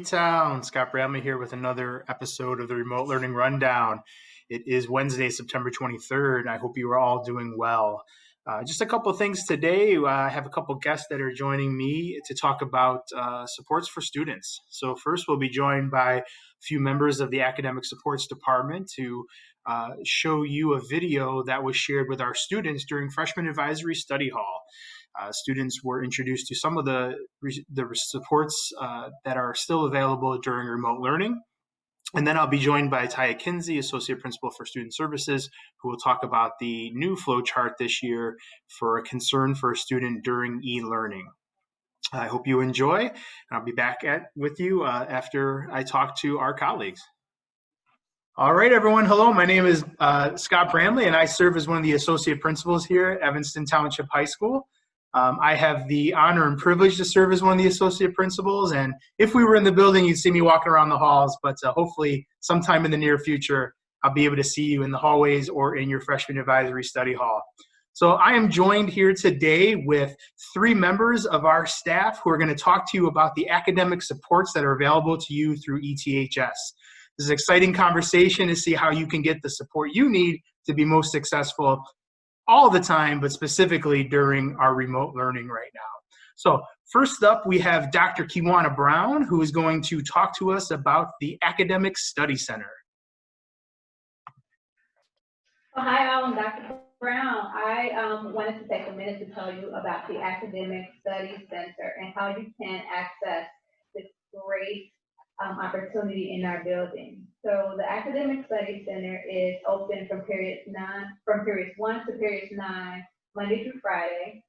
E-Town. Scott Bramley here with another episode of the Remote Learning Rundown. It is Wednesday, September 23rd, and I hope you are all doing well. Just a couple of things today. I have a couple of guests that are joining me to talk about supports for students. So first, we'll be joined by a few members of the Academic Supports Department to show you a video that was shared with our students during Freshman Advisory Study Hall. Students were introduced to some of the supports that are still available during remote learning. And then I'll be joined by Taya Kinsey, Associate Principal for Student Services, who will talk about the new flow chart this year for a concern for a student during e-learning. I hope you enjoy, and I'll be back with you after I talk to our colleagues. All right, everyone. Hello, my name is Scott Bramley, and I serve as one of the Associate Principals here at Evanston Township High School. I have the honor and privilege to serve as one of the associate principals, and if we were in the building, you'd see me walking around the halls, but hopefully sometime in the near future, I'll be able to see you in the hallways or in your freshman advisory study hall. So I am joined here today with three members of our staff who are going to talk to you about the academic supports that are available to you through ETHS. This is an exciting conversation to see how you can get the support you need to be most successful all the time, but specifically during our remote learning right now. So first up, we have Dr. Kiwana Brown, who is going to talk to us about the Academic Study Center. Well, hi, I'm Dr. Brown. I wanted to take a minute to tell you about the Academic Study Center and how you can access this great opportunity in our building. So the Academic Study Center is open from periods 1 to periods 9, Monday through Friday,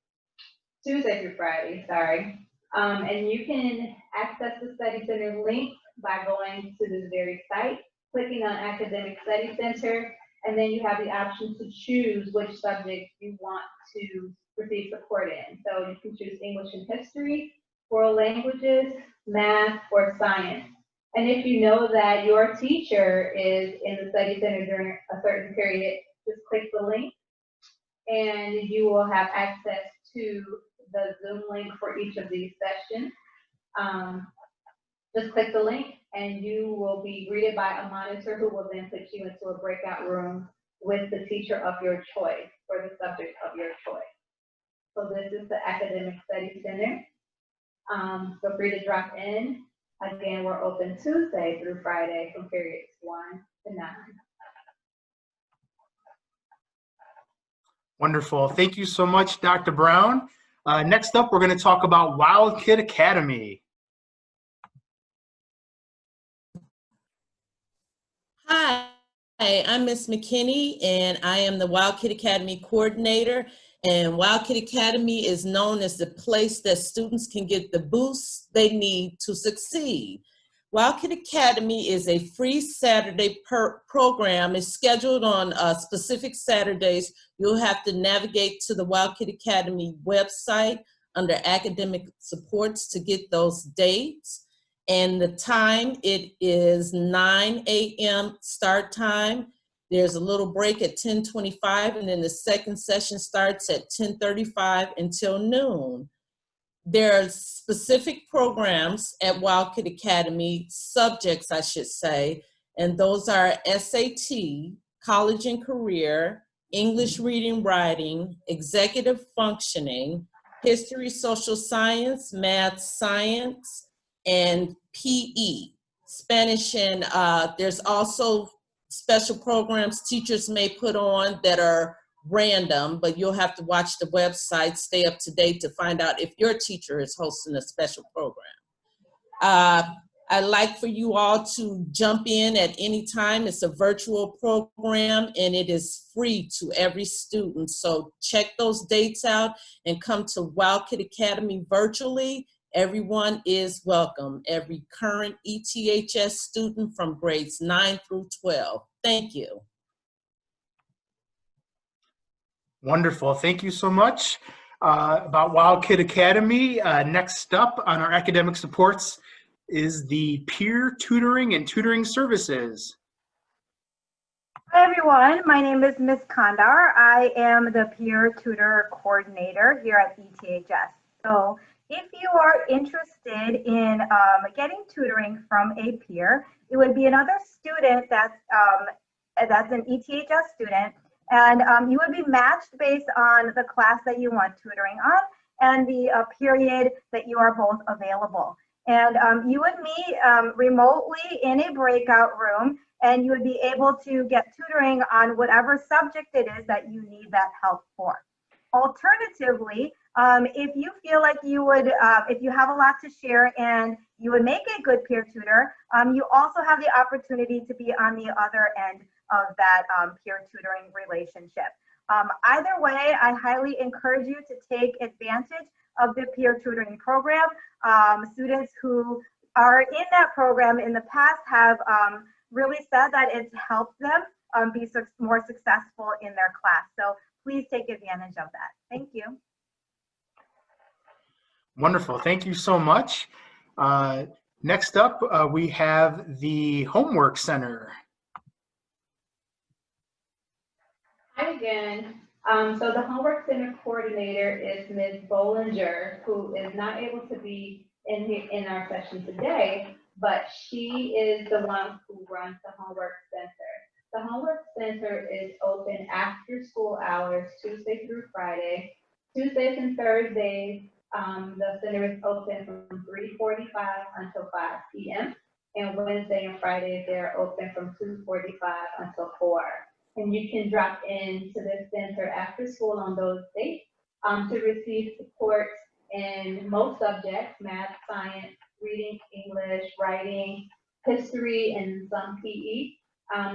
Tuesday through Friday, sorry. And you can access the Study Center link by going to this very site, clicking on Academic Study Center, and then you have the option to choose which subject you want to receive support in. So you can choose English and History, World Languages, Math, or Science. And if you know that your teacher is in the study center during a certain period, just click the link and you will have access to the Zoom link for each of these sessions. Just click the link and you will be greeted by a monitor who will then put you into a breakout room with the teacher of your choice for the subject of your choice. So this is the Academic Study Center. Feel free to drop in. Again, we're open Tuesday through Friday from periods 1 to 9. Wonderful. Thank you so much, Dr. Brown. Next up, we're going to talk about Wild Kid Academy. Hi, I'm Ms. McKinney, and I am the Wild Kid Academy coordinator. And Wild Kid Academy is known as the place that students can get the boost they need to succeed. Wild Kid Academy is a free Saturday program. It's scheduled on specific Saturdays. You'll have to navigate to the Wild Kid Academy website under academic supports to get those dates. And the time, it is 9 a.m. start time. There's a little break at 10:25, and then the second session starts at 10:35 until noon. There are specific programs at Wild Kid Academy, subjects I should say, and those are SAT, College and Career, English Reading Writing, Executive Functioning, History, Social Science, Math, Science, and PE, Spanish, and there's also special programs teachers may put on that are random, but you'll have to watch the website, stay up to date to find out if your teacher is hosting a special program. I'd like for you all to jump in at any time. It's a virtual program and it is free to every student. So check those dates out and come to Wild Kid Academy virtually. Everyone is welcome. Every current ETHS student from grades 9 through 12. Thank you. Wonderful. Thank you so much. About Wild Kid Academy, next up on our academic supports is the peer tutoring and tutoring services. Hi everyone, my name is Ms. Kandar. I am the peer tutor coordinator here at ETHS. So if you are interested in getting tutoring from a peer, it would be another student that's an ETHS student, and you would be matched based on the class that you want tutoring on and the period that you are both available. And you would meet remotely in a breakout room, and you would be able to get tutoring on whatever subject it is that you need that help for. Alternatively, if you feel like you would, if you have a lot to share and you would make a good peer tutor, you also have the opportunity to be on the other end of that peer tutoring relationship. Either way, I highly encourage you to take advantage of the peer tutoring program. Students who are in that program in the past have really said that it's helped them be more successful in their class. So please take advantage of that. Thank you. Wonderful. Thank you so much. Next up, we have the Homework Center. Hi again. So the Homework Center coordinator is Ms. Bollinger, who is not able to be in our session today, but she is the one who runs the Homework Center. The Homework Center is open after school hours, Tuesday through Friday. Tuesdays and Thursdays, the center is open from 3:45 until 5 p.m. And Wednesday and Friday, they're open from 2:45 until 4. And you can drop into the center after school on those dates to receive support in most subjects: math, science, reading, English, writing, history, and some PE.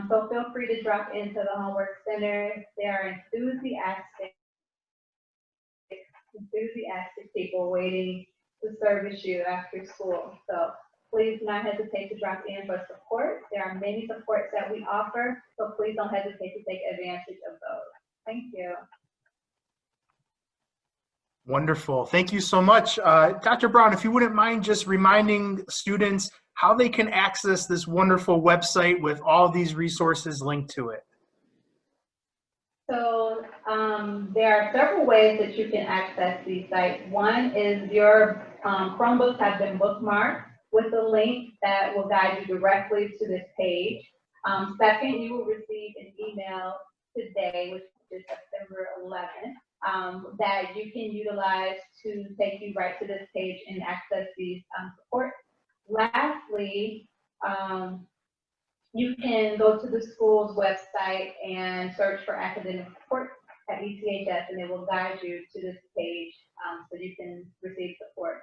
So feel free to drop into the Homework Center. They are enthusiastic people waiting to service you after school. So please do not hesitate to drop in for support. There are many supports that we offer, so please don't hesitate to take advantage of those. Thank you. Wonderful. Thank you so much. Dr. Brown, if you wouldn't mind just reminding students how they can access this wonderful website with all these resources linked to it. So there are several ways that you can access these sites. One is your Chromebooks have been bookmarked with a link that will guide you directly to this page. Second, you will receive an email today, which is September 11th, that you can utilize to take you right to this page and access these support. Lastly, you can go to the school's website and search for academic support at ETHS, and it will guide you to this page so you can receive support.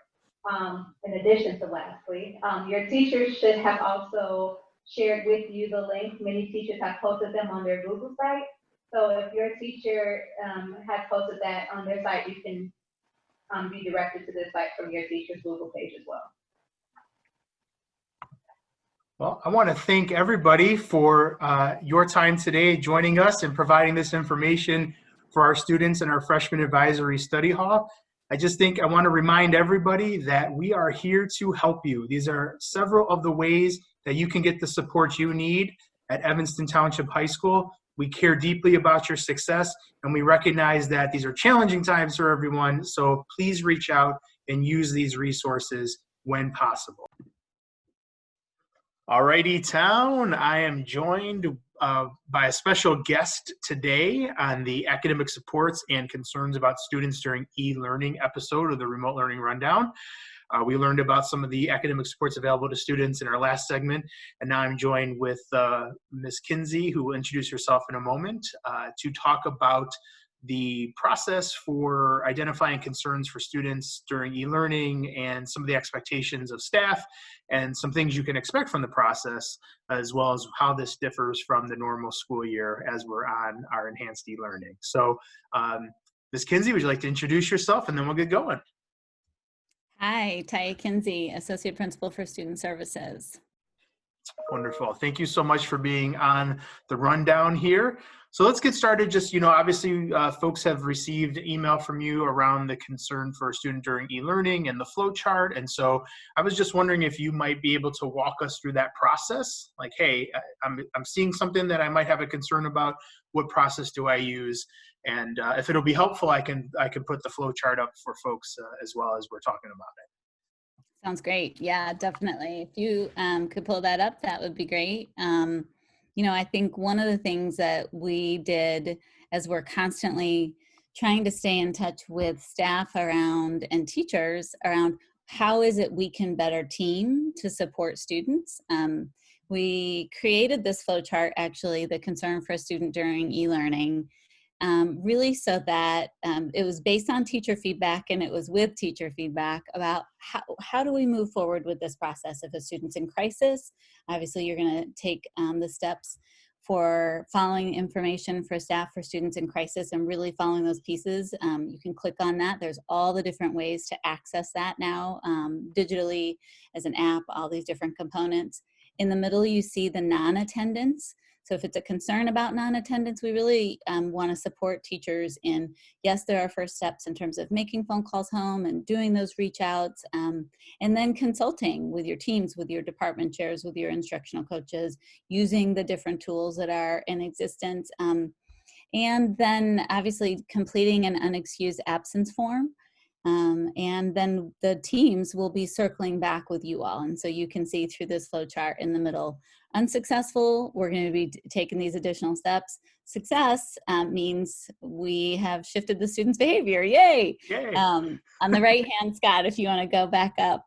In addition to lastly, your teachers should have also shared with you the link. Many teachers have posted them on their Google site. So if your teacher has posted that on their site, you can be directed to this site from your teacher's Google page as well. Well, I want to thank everybody for your time today, joining us and providing this information for our students in our Freshman Advisory Study Hall. I want to remind everybody that we are here to help you. These are several of the ways that you can get the support you need at Evanston Township High School. We care deeply about your success, and we recognize that these are challenging times for everyone, so please reach out and use these resources when possible. Alrighty, town. I am joined by a special guest today on the Academic Supports and Concerns about Students During E-Learning episode of the Remote Learning Rundown. We learned about some of the academic supports available to students in our last segment, and now I'm joined with Ms. Kinsey, who will introduce herself in a moment, to talk about the process for identifying concerns for students during e-learning and some of the expectations of staff and some things you can expect from the process, as well as how this differs from the normal school year as we're on our enhanced e-learning. So Ms. Kinsey, would you like to introduce yourself and then we'll get going? Hi, Taya Kinsey, Associate Principal for Student Services. Wonderful. Thank you so much for being on the rundown here. So let's get started. Just, obviously folks have received email from you around the concern for a student during e-learning and the flow chart. And so I was just wondering if you might be able to walk us through that process. Like, hey, I'm seeing something that I might have a concern about. What process do I use? And if it'll be helpful, I can put the flow chart up for folks as well as we're talking about it. Sounds great. Yeah, definitely. If you could pull that up, that would be great. I think one of the things that we did as we're constantly trying to stay in touch with staff around and teachers around how is it we can better team to support students. We created this flow chart, actually, the concern for a student during e-learning, really so that it was based on teacher feedback, and it was with teacher feedback about how do we move forward with this process. If a student's in crisis, obviously you're going to take the steps for following information for staff for students in crisis and really following those pieces. You can click on that. There's all the different ways to access that now digitally as an app, all these different components. In the middle, you see the non-attendance. So if it's a concern about non-attendance, we really want to support teachers in, yes, there are first steps in terms of making phone calls home and doing those reach outs, and then consulting with your teams, with your department chairs, with your instructional coaches, using the different tools that are in existence, and then obviously completing an unexcused absence form. And then the teams will be circling back with you all. And so you can see through this flow chart in the middle, unsuccessful, we're going to be taking these additional steps. Success means we have shifted the student's behavior. Yay! Yay. On the right hand, Scott, if you want to go back up.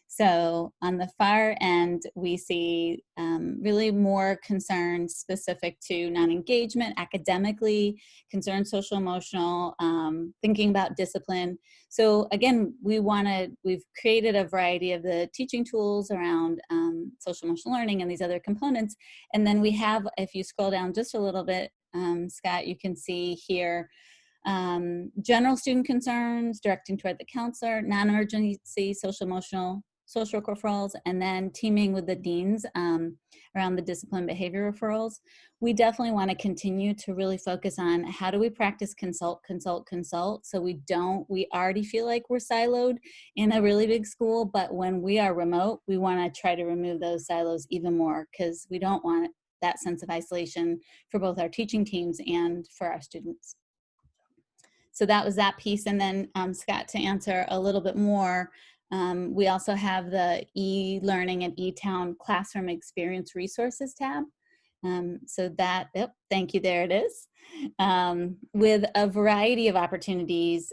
So on the far end, we see really more concerns specific to non-engagement, academically, concerns social emotional, thinking about discipline. So again, we've created a variety of the teaching tools around social emotional learning and these other components. And then we have, if you scroll down just a little bit, Scott, you can see here, general student concerns, directing toward the counselor, non-emergency social emotional, social work referrals, and then teaming with the deans around the discipline behavior referrals. We definitely want to continue to really focus on how do we practice consult. So we already feel like we're siloed in a really big school, but when we are remote, we want to try to remove those silos even more, because we don't want that sense of isolation for both our teaching teams and for our students. So that was that piece. And then Scott, to answer a little bit more, we also have the e-learning and e-town classroom experience resources tab. So that, thank you, there it is. With a variety of opportunities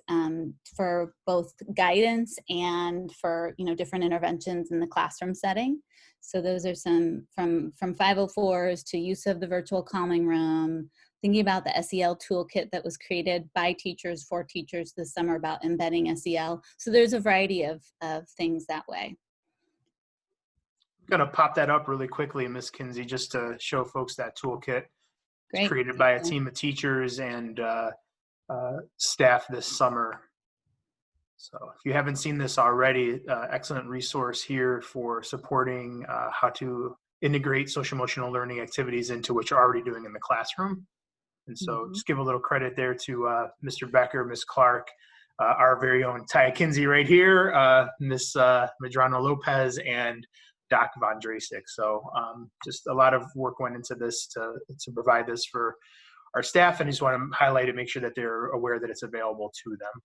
for both guidance and for different interventions in the classroom setting. So those are some from 504s to use of the virtual calming room, thinking about the SEL toolkit that was created by teachers for teachers this summer about embedding SEL. So there's a variety of things that way. I'm going to pop that up really quickly, Ms. Kinsey, just to show folks that toolkit. Great. It's created by a team of teachers and staff this summer. So if you haven't seen this already, excellent resource here for supporting how to integrate social emotional learning activities into what you're already doing in the classroom. And so just give a little credit there to Mr. Becker, Ms. Clark, our very own Taya Kinsey right here, Ms. Medrano Lopez, and Doc Von Drasik. So just a lot of work went into this to provide this for our staff, and I just want to highlight it, make sure that they're aware that it's available to them.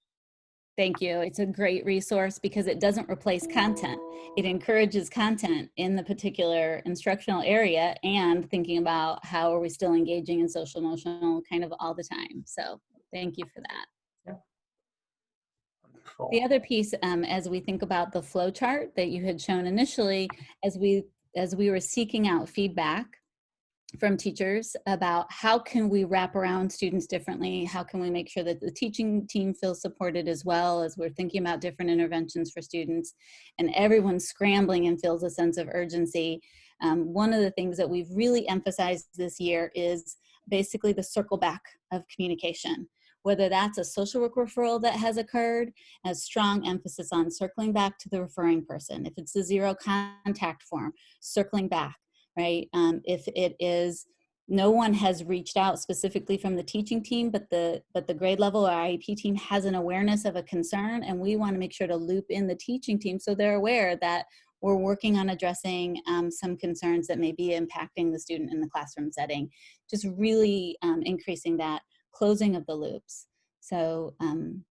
Thank you. It's a great resource because it doesn't replace content. It encourages content in the particular instructional area and thinking about how are we still engaging in social emotional kind of all the time. So thank you for that. Yeah. Wonderful. The other piece, as we think about the flow chart that you had shown initially, as we were seeking out feedback from teachers about how can we wrap around students differently, how can we make sure that the teaching team feels supported as well, as we're thinking about different interventions for students, and everyone's scrambling and feels a sense of urgency. One of the things that we've really emphasized this year is basically the circle back of communication. Whether that's a social work referral that has occurred, a strong emphasis on circling back to the referring person. If it's the zero contact form, circling back. Right? If it is, no one has reached out specifically from the teaching team, but the grade level or IEP team has an awareness of a concern, and we want to make sure to loop in the teaching team so they're aware that we're working on addressing some concerns that may be impacting the student in the classroom setting. Just really increasing that closing of the loops. So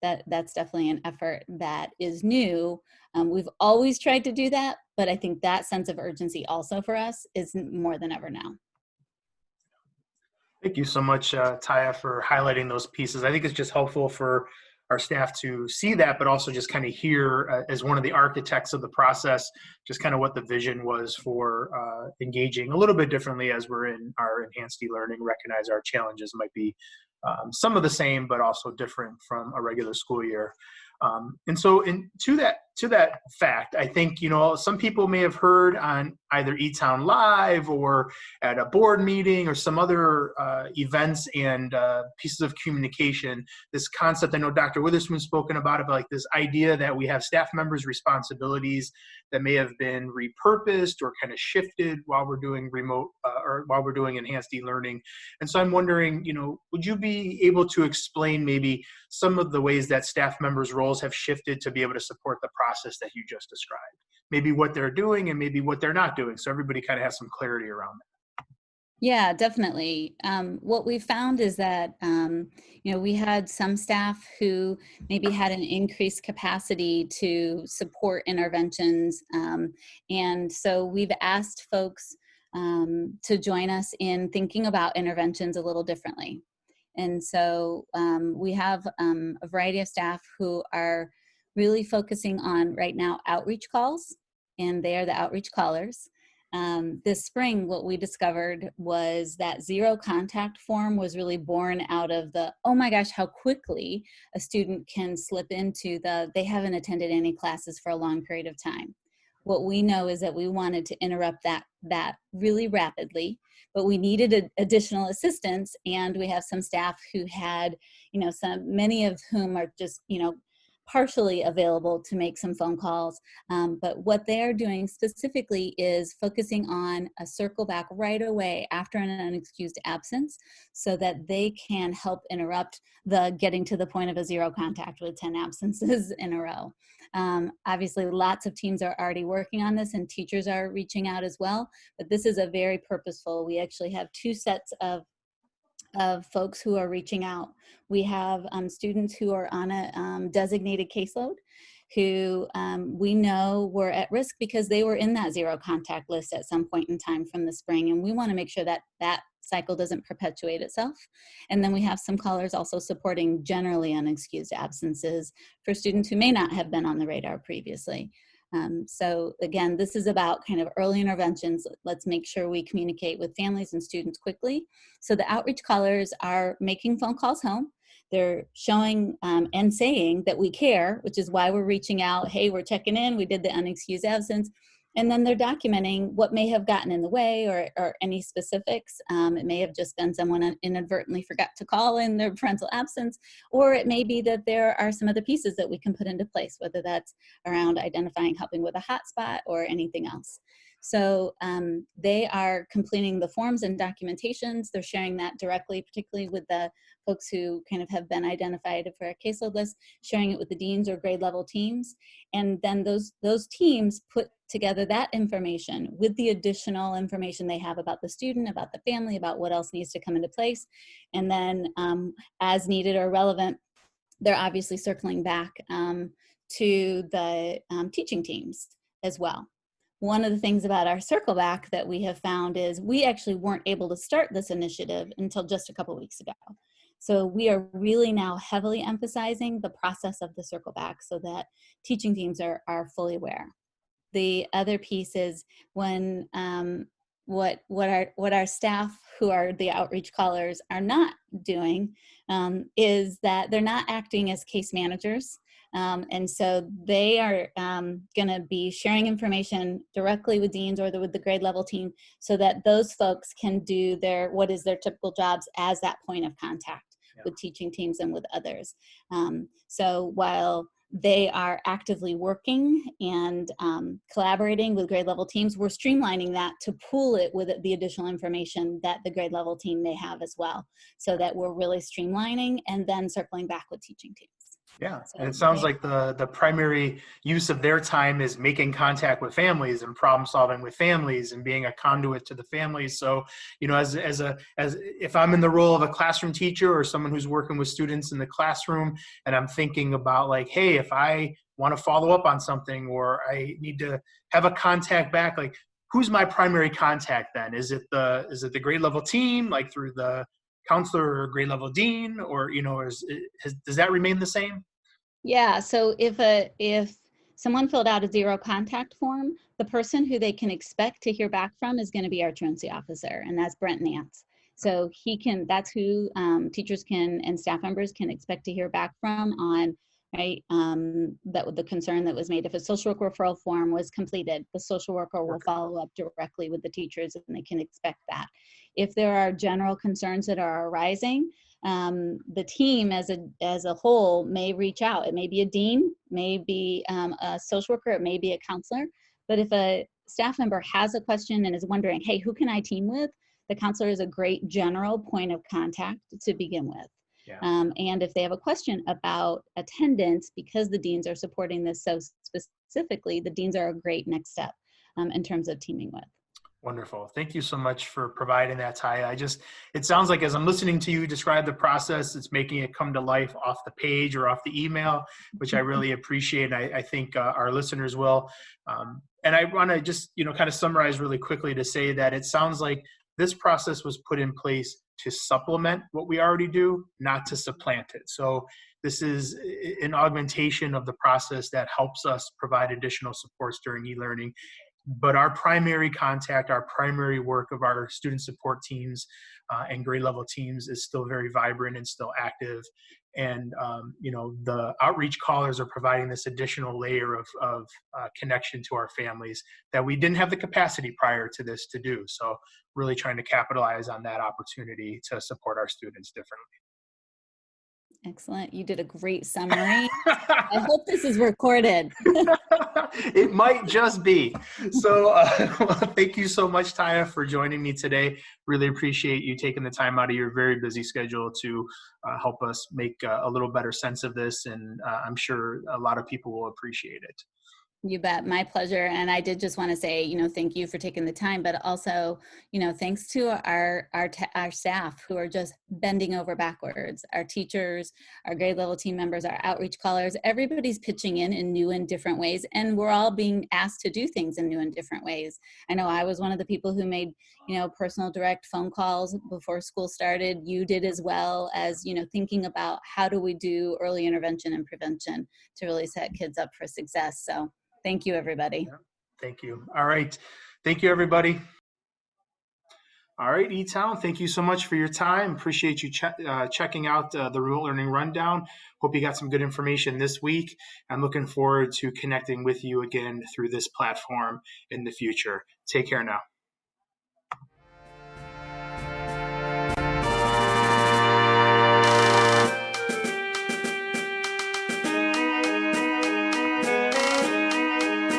that's definitely an effort that is new. We've always tried to do that, but I think that sense of urgency also for us is more than ever now. Thank you so much, Taya, for highlighting those pieces. I think it's just helpful for our staff to see that, but also just kind of hear as one of the architects of the process, just kind of what the vision was for engaging a little bit differently as we're in our enhanced e-learning, recognize our challenges might be some of the same, but also different from a regular school year. And so to that fact, I think, some people may have heard on either eTown Live or at a board meeting or some other events and pieces of communication, this concept. I know Dr. Witherspoon's spoken about it, but like this idea that we have staff members' responsibilities that may have been repurposed or kind of shifted while we're doing remote or while we're doing enhanced e-learning. And so I'm wondering, would you be able to explain maybe some of the ways that staff members' roles have shifted to be able to support the process that you just described? Maybe what they're doing and maybe what they're not doing, so everybody kind of has some clarity around that. Yeah, definitely. What we found is that, we had some staff who maybe had an increased capacity to support interventions. And so we've asked folks to join us in thinking about interventions a little differently. And so we have a variety of staff who are really focusing on right now outreach calls, and they are the outreach callers. This spring, what we discovered was that zero contact form was really born out of the, oh my gosh, how quickly a student can slip into they haven't attended any classes for a long period of time. What we know is that we wanted to interrupt that really rapidly, but we needed additional assistance, and we have some staff who had, many of whom are just, partially available to make some phone calls. But what they're doing specifically is focusing on a circle back right away after an unexcused absence so that they can help interrupt the getting to the point of a zero contact with 10 absences in a row. Obviously, lots of teams are already working on this and teachers are reaching out as well, but this is a very purposeful. We actually have two sets of folks who are reaching out. We have students who are on a designated caseload who we know were at risk because they were in that zero contact list at some point in time from the spring, and we want to make sure that that cycle doesn't perpetuate itself. And then we have some callers also supporting generally unexcused absences for students who may not have been on the radar previously. So again, this is about kind of early interventions. Let's make sure we communicate with families and students quickly. So the outreach callers are making phone calls home. They're showing and saying that we care, which is why we're reaching out. Hey, we're checking in. We did the unexcused absence. And then they're documenting what may have gotten in the way or any specifics. It may have just been someone inadvertently forgot to call in their parental absence, or it may be that there are some other pieces that we can put into place, whether that's around identifying, helping with a hotspot or anything else. So they are completing the forms and documentations. They're sharing that directly, particularly with the folks who kind of have been identified for a caseload list, sharing it with the deans or grade level teams. And then those teams put together that information with the additional information they have about the student, about the family, about what else needs to come into place. And then as needed or relevant, they're obviously circling back to the teaching teams as well. One of the things about our circle back that we have found is we actually weren't able to start this initiative until just a couple weeks ago. So we are really now heavily emphasizing the process of the circle back so that teaching teams are fully aware. The other piece is when what our staff who are the outreach callers are not doing is that they're not acting as case managers. And so they are going to be sharing information directly with deans or with the grade level team so that those folks can do what is their typical jobs as that point of contact with teaching teams and with others. So while they are actively working and collaborating with grade level teams. We're streamlining that to pool it with the additional information that the grade level team may have as well, so that we're really streamlining and then circling back with teaching teams. Yeah, So and it sounds like the primary use of their time is making contact with families and problem solving with families and being a conduit to the families. So, as if I'm in the role of a classroom teacher or someone who's working with students in the classroom, and I'm thinking about like, hey, if I want to follow up on something or I need to have a contact back, like who's my primary contact then? Is it the grade level team, like through the counselor or grade level dean, or does that remain the same? yeah, so if someone filled out a zero contact form, the person who they can expect to hear back from is going to be our truancy officer, and that's Brent Nance. So that's who teachers and staff members can expect to hear back from on, right, that the concern that was made. If a social work referral form was completed, the social worker will follow up directly with the teachers, and they can expect that. If there are general concerns that are arising, the team as a whole may reach out. It may be a dean, may be a social worker, it may be a counselor. But if a staff member has a question and is wondering, hey, who can I team with? The counselor is a great general point of contact to begin with. Yeah. And if they have a question about attendance, because the deans are supporting this so specifically, the deans are a great next step in terms of teaming with. Wonderful. Thank you so much for providing that, Taya. It sounds like as I'm listening to you describe the process, it's making it come to life off the page or off the email, which I really appreciate. I think our listeners will. And I want to just, kind of summarize really quickly to say that it sounds like this process was put in place to supplement what we already do, not to supplant it. So this is an augmentation of the process that helps us provide additional supports during e-learning. But our primary contact, our primary work of our student support teams and grade level teams is still very vibrant and still active. And, the outreach callers are providing this additional layer of connection to our families that we didn't have the capacity prior to this to do. So really trying to capitalize on that opportunity to support our students differently. Excellent. You did a great summary. I hope this is recorded. It might just be. So thank you so much, Taya, for joining me today. Really appreciate you taking the time out of your very busy schedule to help us make a little better sense of this. And I'm sure a lot of people will appreciate it. You bet. My pleasure. And I did just want to say, thank you for taking the time, but also, thanks to our staff who are just bending over backwards, our teachers, our grade level team members, our outreach callers, everybody's pitching in new and different ways. And we're all being asked to do things in new and different ways. I know I was one of the people who made, personal direct phone calls before school started. You did as well as, thinking about how do we do early intervention and prevention to really set kids up for success. So thank you, everybody. Yeah, thank you. All right. Thank you, everybody. All right, E-Town, thank you so much for your time. Appreciate you checking out the Remote Learning Rundown. Hope you got some good information this week. I'm looking forward to connecting with you again through this platform in the future. Take care now.